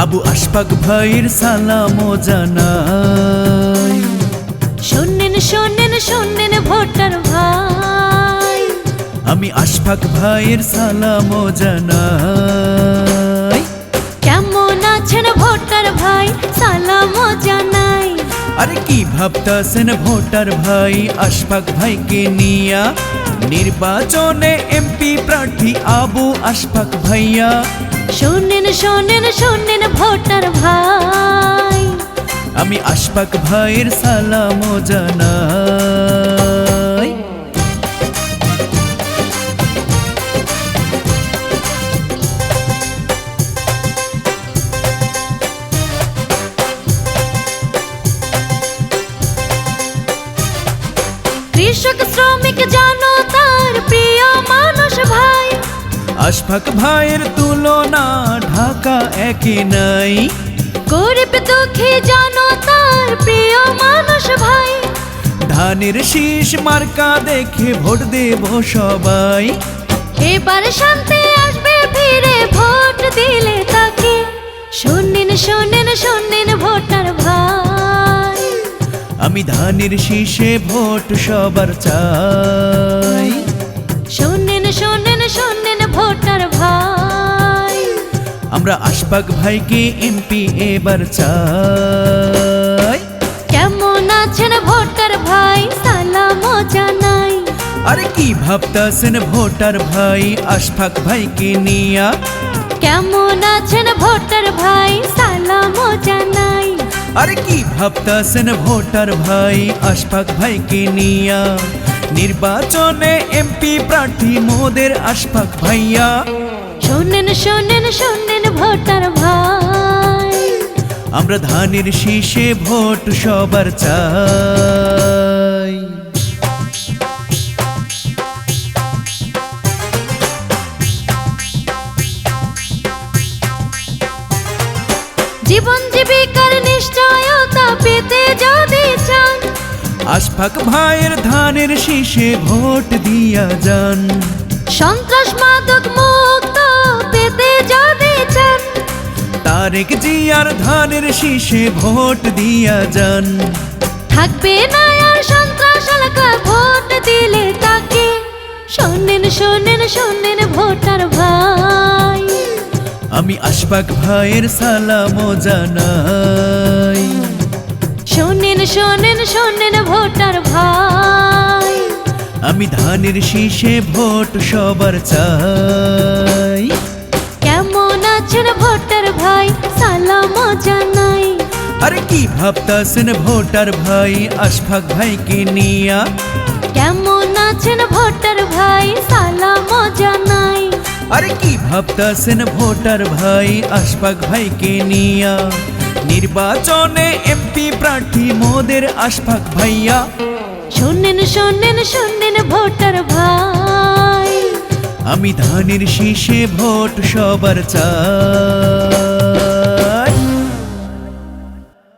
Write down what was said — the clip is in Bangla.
আবু আশফাক ভাইয়ের সালামও জানাই। শোনেন শোনেন শোনেন ভোটার ভাই, আমি আশফাক ভাইয়ের সালামও জানাই। কেমন আছেন ভোটার ভাই, সালামও জানাই। আরে কি ভাবতাছেন ভোটার ভাই আশফাক ভাইকে নিয়া? নির্বাচনে এমপি প্রার্থী আবু আশফাক ভাইয়া। শোনেন শোনেন শোনেন ভোটার ভাই, আমি আশফাক ভাইয়ের সালামও জানাই। কৃষক শ্রমিক জনতার প্রিয় মানুষ ভাই, আশফাক ভাইয়ের তুলনা ঢাকা একই নাই। গরিব দুঃখী জনতার প্রিয় মানুষ ভাই, ধানের শীষ মার্কা দেখে ভোট দেব সবাই। এবার শান্তি আসবে ফিরে ভোট দিলে তাকে। শোনেন শোনেন শোনেন ভোটার ভাই, আমি ধানের শীষে ভোট সবার চাই। শোনেন শোনেন শোনেন ভোটার ভাই, আমরা আশফাক ভাইকে এমপি এবার চাই। কেমন আছেন ভোটার ভাই, সালামও জানাই। আরে কি ভাবতাছেন ভোটার ভাই আশফাক ভাইকে নিয়া? কেমন আছেন ভোটার ভাই, সালামও জানাই। আরে কি ভাবতাছেন ভোটার ভাই আশফাক ভাইকে নিয়া? নির্বাচনে এমপি প্রার্থী মোদের আশফাক ভাইয়া। শোনেন শোনেন শোনেন ভোটার ভাই, আমরা ধানের শীষে ভোট সবার চাই। জীবন জীবিকার নিশ্চয়তা পেতে যদি চান, আশফাক ভাইয়ের ধানের শীষে ভোট দিয়া যান। সন্ত্রাস মাদক মুক্ত পেতে যদি চান, তারেক জিয়ার ধানের শীষে ভোট দিয়া যান। থাকবে না আর সন্ত্রাস এলাকা ভোট দিলে তাকে। শোনেন শোনেন শোনেন ভোটার ভাই, আমি আশফাক ভাইয়ের সালামও জানাই। শোনেন শোনেন শোনেন ভোটার ভাই, আমি ধানের শীষে ভোট সবার চাই। কেমন আছেন ভোটার ভাই, সালামও জানাই। আরে কি ভাবতাছেন ভোটার ভাই আশফাক ভাইকে নিয়া? কেমন আছেন ভোটার ভাই, সালামও জানাই। আরে কি ভাবতাছেন ভোটার ভাই আশফাক ভাইকে নিয়া? নির্বাচনে এমপি প্রার্থী মোদের আশফাক ভাইয়া। শোনেন শোনেন শোনেন ভোটার ভাই, আমি ধানের শীষে ভোট সবার চাই।